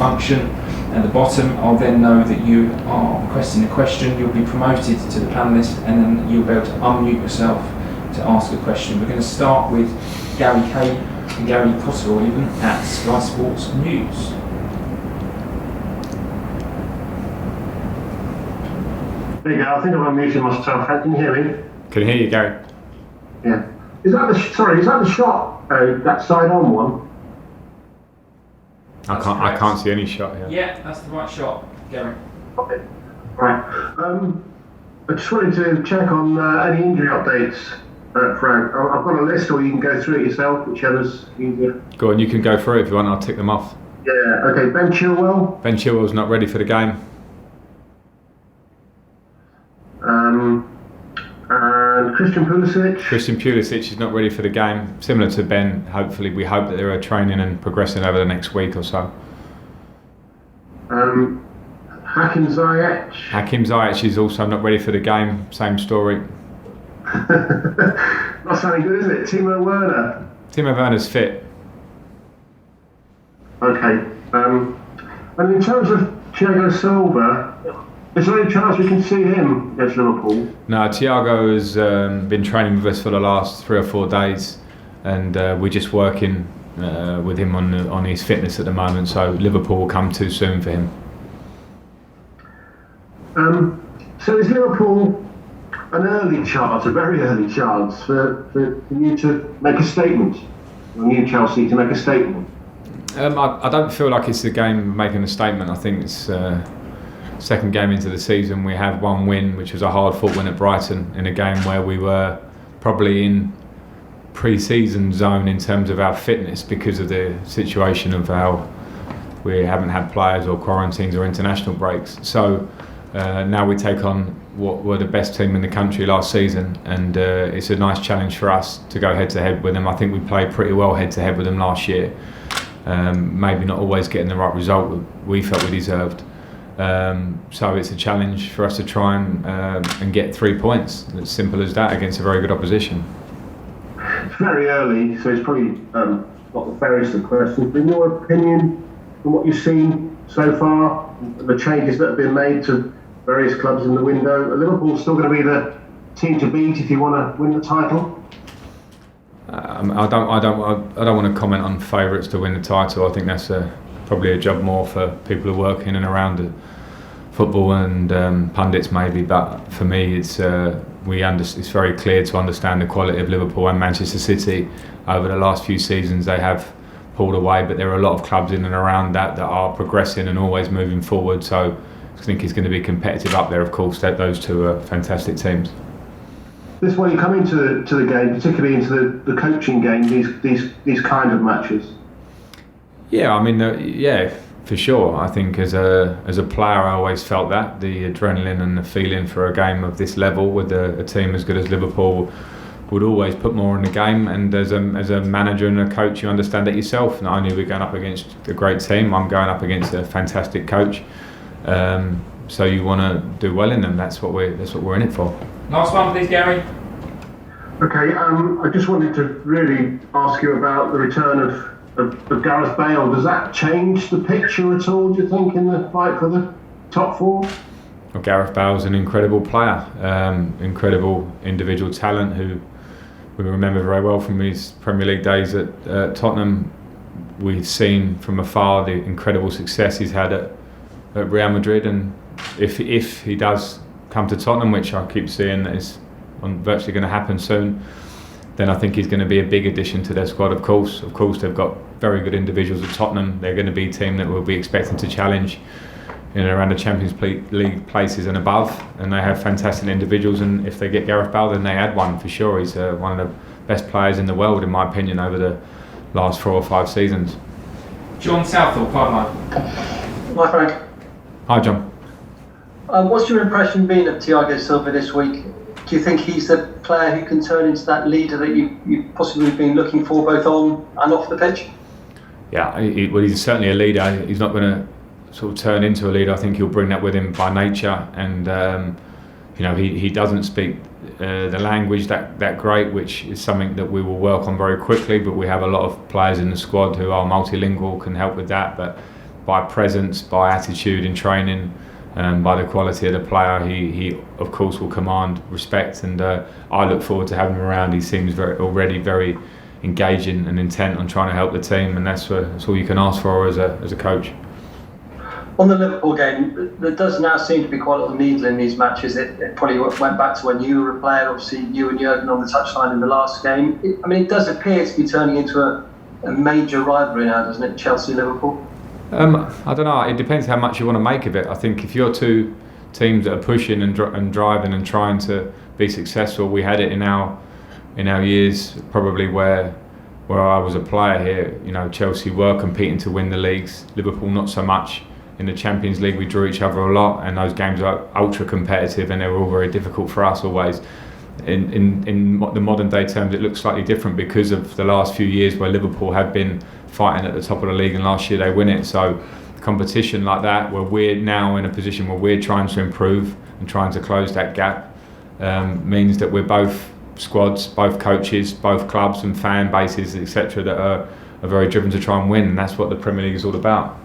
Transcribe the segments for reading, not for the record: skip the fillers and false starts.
function at the bottom. I'll then know that you are requesting a question. You'll be promoted to the panellist, and then you'll be able to unmute yourself to ask a question. We're going to start with Gary Kay and Gary Potterill even at Sky Sports News. There you go. I think I'm unmuting myself. Can you hear me? Can hear you, Gary. Yeah. Is that the shot? That side-on one? I can't see any shot here. Yeah, that's the right shot, Gary. Okay. Right. I just wanted to check on any injury updates, Frank. I've got a list, or you can go through it yourself, whichever's easier. Go on, you can go through it if you want. I'll tick them off. Yeah. Okay. Ben Chilwell. Ben Chilwell's not ready for the game. And Christian Pulisic. Christian Pulisic is not ready for the game. Similar to Ben, hopefully we hope that they're training and progressing over the next week or so. Hakim Ziyech. Hakim Ziyech is also not ready for the game. Same story. Not sounding good, is it? Timo Werner. Timo Werner's fit. Okay. And in terms of Thiago Silva, is there any chance we can see him against Liverpool? No, Thiago has been training with us for the last 3 or 4 days, and we're just working with him on his fitness at the moment. So Liverpool will come too soon for him. So is Liverpool an early chance, a very early chance for you to make a statement, or you Chelsea to make a statement? I don't feel like it's the game making a statement. I think it's second game into the season. We have one win, which was a hard-fought win at Brighton, in a game where we were probably in pre-season zone in terms of our fitness because of the situation of how we haven't had players or quarantines or international breaks. So now we take on what were the best team in the country last season, and it's a nice challenge for us to go head-to-head with them. I think we played pretty well head-to-head with them last year. Maybe not always getting the right result we felt we deserved. So it's a challenge for us to try and get 3 points. It's simple as that against a very good opposition. It's very early, so it's probably not the fairest of questions. But in your opinion, from what you've seen so far, the changes that have been made to various clubs in the window, are Liverpool still going to be the team to beat if you want to win the title? I don't want to comment on favourites to win the title. I think that's probably a job more for people who work in and around football and pundits maybe. But for me, it's very clear to understand the quality of Liverpool and Manchester City. Over the last few seasons, they have pulled away, but there are a lot of clubs in and around that are progressing and always moving forward. So I think it's going to be competitive up there. Of course, those two are fantastic teams. This way you come into the game, particularly into the coaching game, these kind of matches. Yeah, I mean, yeah, for sure. I think as a player, I always felt that the adrenaline and the feeling for a game of this level with a team as good as Liverpool would always put more in the game. And as a manager and a coach, you understand it yourself. Not only are we going up against a great team, I'm going up against a fantastic coach. So you want to do well in them. That's what we're in it for. Last one, please, Gary. Okay, I just wanted to really ask you about the return of Gareth Bale. Does that change the picture at all, do you think, in the fight for the top 4? Well, Gareth Bale's an incredible player, incredible individual talent who we remember very well from his Premier League days at Tottenham. We've seen from afar the incredible success he's had at Real Madrid, and if he does come to Tottenham, which I keep seeing is virtually going to happen soon, then I think he's going to be a big addition to their squad. Of course, they've got very good individuals at Tottenham. They're going to be a team that we'll be expecting to challenge in and around the Champions League places and above, and they have fantastic individuals. And if they get Gareth Bale, then they add one for sure. He's one of the best players in the world, in my opinion, over the last 4 or 5 seasons. John Southall, Pipeline. Hi, Frank. Hi, John. What's your impression been of Thiago Silva this week? Do you think he's the player who can turn into that leader that you've possibly been looking for, both on and off the pitch? Yeah, he's certainly a leader. He's not going to sort of turn into a leader. I think he'll bring that with him by nature, and he doesn't speak the language that great, which is something that we will work on very quickly. But we have a lot of players in the squad who are multilingual, can help with that. But by presence, by attitude in training, by the quality of the player. He of course will command respect, and I look forward to having him around. He seems already very engaging and intent on trying to help the team, and that's all you can ask for as a coach. On the Liverpool game, there does now seem to be quite a lot of needle in these matches. It probably went back to when you were a player, obviously you and Jurgen on the touchline in the last game. It does appear to be turning into a major rivalry now, doesn't it, Chelsea-Liverpool? I don't know, it depends how much you want to make of it. I think if you're two teams that are pushing and driving and trying to be successful, we had it in our years probably where I was a player here. Chelsea were competing to win the leagues, Liverpool not so much. In the Champions League we drew each other a lot, and those games are ultra competitive and they were all very difficult for us always. In the modern day terms, it looks slightly different because of the last few years where Liverpool have been fighting at the top of the league, and last year they win it. So competition like that, where we're now in a position where we're trying to improve and trying to close that gap, means that we're both squads, both coaches, both clubs and fan bases, etc., that are very driven to try and win, and that's what the Premier League is all about.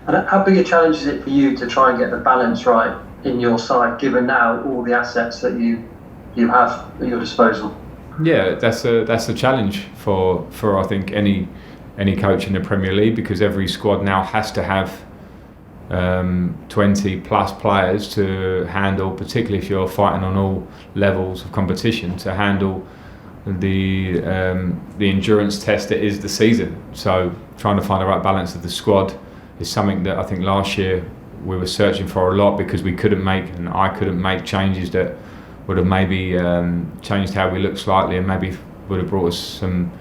And how big a challenge is it for you to try and get the balance right in your side, given now all the assets that you have at your disposal? Yeah, that's a challenge for I think any coach in the Premier League, because every squad now has to have 20 plus players to handle, particularly if you're fighting on all levels of competition, to handle the endurance test that is the season. So trying to find the right balance of the squad is something that I think last year we were searching for a lot, because we couldn't make, and I couldn't make, changes that would have maybe changed how we look slightly, and maybe would have brought us some,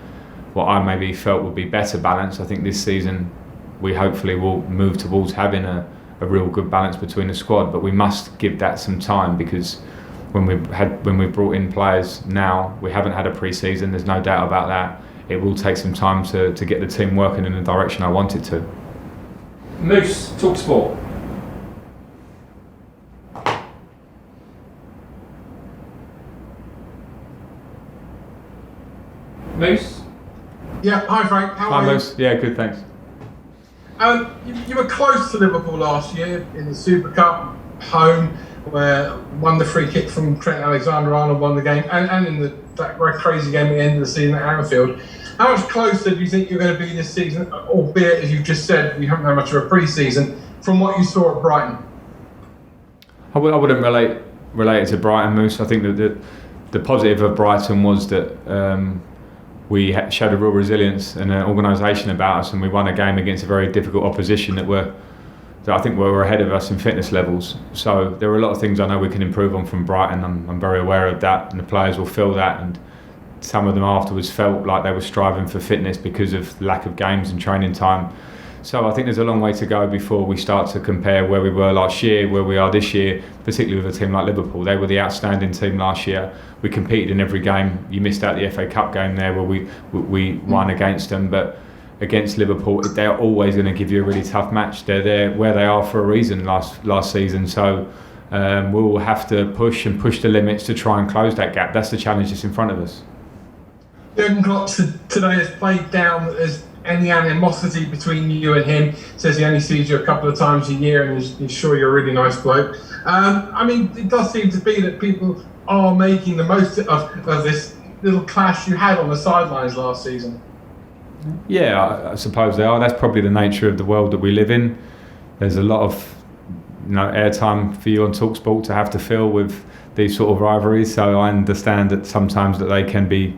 what I maybe felt would be better balance. I think this season we hopefully will move towards having a real good balance between the squad, but we must give that some time, because when we've brought in players now, we haven't had a pre-season, there's no doubt about that. It will take some time to get the team working in the direction I want it to. Moose, talk sport. Moose? Yeah, hi Frank, how are you? Hi Moose, yeah, good, thanks. You were close to Liverpool last year in the Super Cup, home, where won the free kick from Trent Alexander-Arnold, won the game, and in that very crazy game at the end of the season at Anfield. How much closer do you think you're going to be this season, albeit, as you've just said, you haven't had much of a pre-season, from what you saw at Brighton? I wouldn't relate it to Brighton, Moose. I think that the positive of Brighton was that we showed a real resilience and an organisation about us, and we won a game against a very difficult opposition that I think were ahead of us in fitness levels. So there are a lot of things I know we can improve on from Brighton. I'm very aware of that, and the players will feel that, and some of them afterwards felt like they were striving for fitness because of lack of games and training time. So I think there's a long way to go before we start to compare where we were last year, where we are this year, particularly with a team like Liverpool. They were the outstanding team last year. We competed in every game. You missed out the FA Cup game there where we won against them, but against Liverpool, they're always going to give you a really tough match. They're there where they are for a reason last season. So we'll have to push the limits to try and close that gap. That's the challenge that's in front of us. Jurgen Klopp today has played down that there's any animosity between you and him. Says he only sees you a couple of times a year, and he's sure you're a really nice bloke. It does seem to be that people are making the most of this little clash you had on the sidelines last season. Yeah, I suppose they are. That's probably the nature of the world that we live in. There's a lot of airtime for you on TalkSport to have to fill with these sort of rivalries. So I understand that sometimes that they can be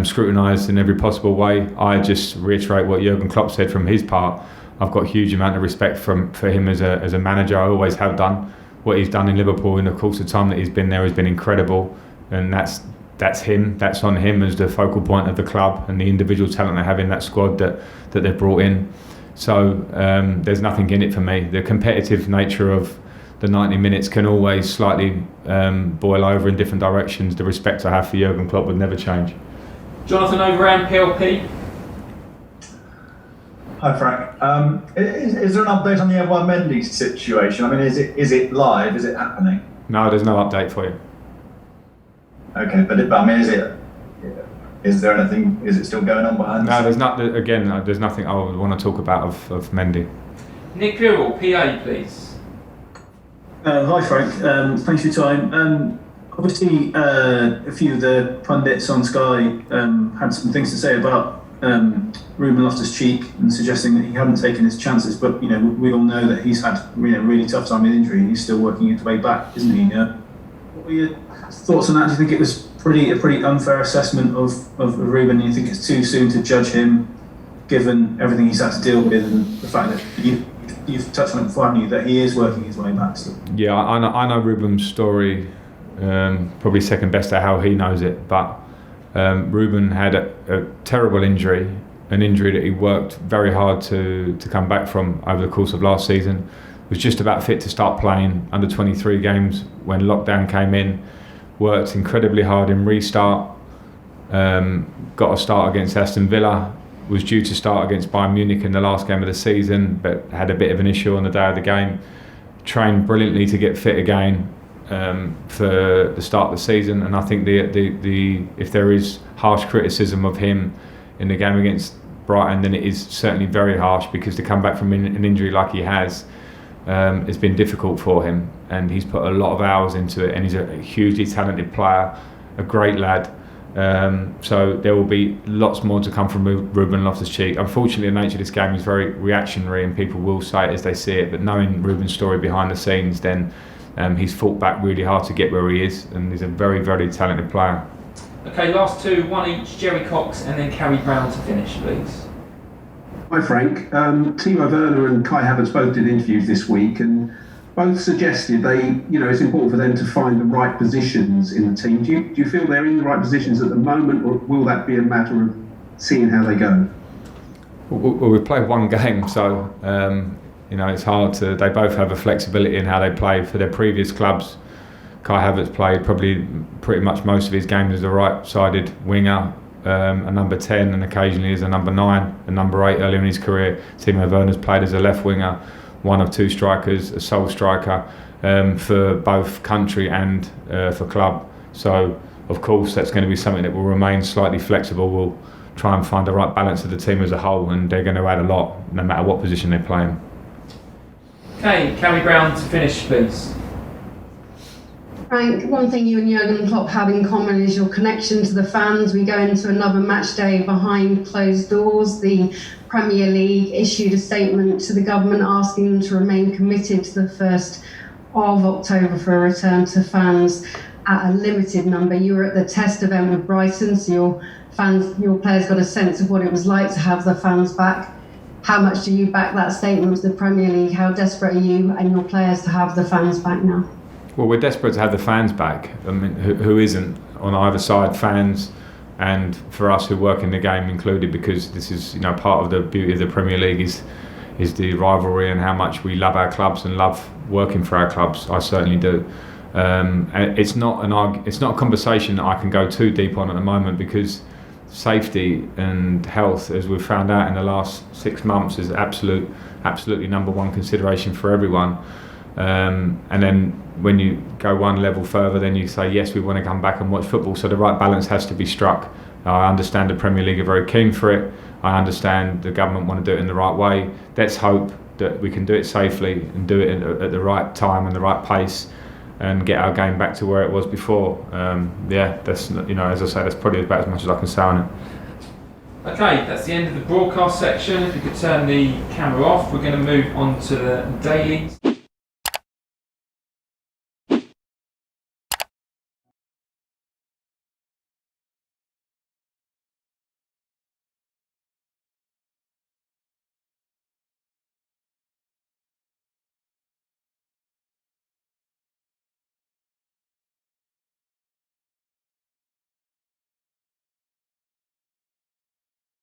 scrutinised in every possible way. I just reiterate what Jurgen Klopp said from his part. I've got a huge amount of respect for him as a manager. I always have done. What he's done in Liverpool in the course of time that he's been there has been incredible, and that's him. That's on him as the focal point of the club and the individual talent they have in that squad that they've brought in. So there's nothing in it for me. The competitive nature of the 90 minutes can always slightly boil over in different directions. The respect I have for Jurgen Klopp would never change. Jonathan Overan, PLP. Hi Frank. Is there an update on the Edouard Mendy situation? Is it live? Is it happening? No, there's no update for you. Okay, but is it? Is there anything? Is it still going on behind? No, there's not. Again, there's nothing I would want to talk about of Mendy. Nick Birrell, PA, please. Hi Frank, thanks for your time. Obviously, a few of the pundits on Sky had some things to say about Ruben Loftus-Cheek and suggesting that he hadn't taken his chances. But we all know that he's had really tough time with injury, and he's still working his way back, isn't he? What were your thoughts on that? Do you think it was a pretty unfair assessment of Ruben? Do you think it's too soon to judge him, given everything he's had to deal with and the fact that you've touched on it before, haven't you, that he is working his way back still? Yeah, I know Ruben's story probably second best at how he knows it, but Ruben had a terrible injury, an injury that he worked very hard to come back from over the course of last season. Was just about fit to start playing under 23 games when lockdown came in, worked incredibly hard in restart, got a start against Aston Villa, was due to start against Bayern Munich in the last game of the season, but had a bit of an issue on the day of the game. Trained brilliantly to get fit again for the start of the season, and I think the if there is harsh criticism of him in the game against Brighton, then it is certainly very harsh, because to come back from an injury like he has, it's been difficult for him, and he's put a lot of hours into it, and he's a hugely talented player, a great lad. So there will be lots more to come from Ruben Loftus-Cheek. Unfortunately, the nature of this game is very reactionary, and people will say it as they see it, but knowing Ruben's story behind the scenes, then he's fought back really hard to get where he is, and he's a very, very talented player. Okay, last two, one each, Jerry Cox and then Carrie Brown to finish, please. Hi Frank. Timo Werner and Kai Havertz both did interviews this week, and both suggested it's important for them to find the right positions in the team. Do you feel they're in the right positions at the moment, or will that be a matter of seeing how they go? Well, we've played one game, so it's hard to. They both have a flexibility in how they play for their previous clubs. Kai Havertz played probably pretty much most of his games as a right-sided winger, a number 10, and occasionally as a number 9, a number 8 earlier in his career. Timo Werner's played as a left winger, one of two strikers, a sole striker for both country and for club. So, of course, that's going to be something that will remain slightly flexible. We'll try and find the right balance of the team as a whole, and they're going to add a lot, no matter what position they play in. Okay, Carrie Brown to finish, please. Frank, one thing you and Jurgen Klopp have in common is your connection to the fans. We go into another match day behind closed doors. The Premier League issued a statement to the government asking them to remain committed to the 1st of October for a return to fans at a limited number. You were at the test event with Brighton, so your players got a sense of what it was like to have the fans back. How much do you back that statement with the Premier League? How desperate are you and your players to have the fans back now? Well, we're desperate to have the fans back. I mean, who isn't on either side? Fans, and for us who work in the game included, because this is part of the beauty of the Premier League is the rivalry and how much we love our clubs and love working for our clubs. I certainly do. And it's not a conversation that I can go too deep on at the moment, because safety and health, as we've found out in the last 6 months, is absolutely number one consideration for everyone. And then when you go one level further, then you say, yes, we want to come back and watch football. So the right balance has to be struck. I understand the Premier League are very keen for it. I understand the government want to do it in the right way. Let's hope that we can do it safely and do it at the right time and the right pace, and get our game back to where it was before. That's as I say, that's probably about as much as I can say on it. Okay, that's the end of the broadcast section. If you could turn the camera off, we're going to move on to the dailies.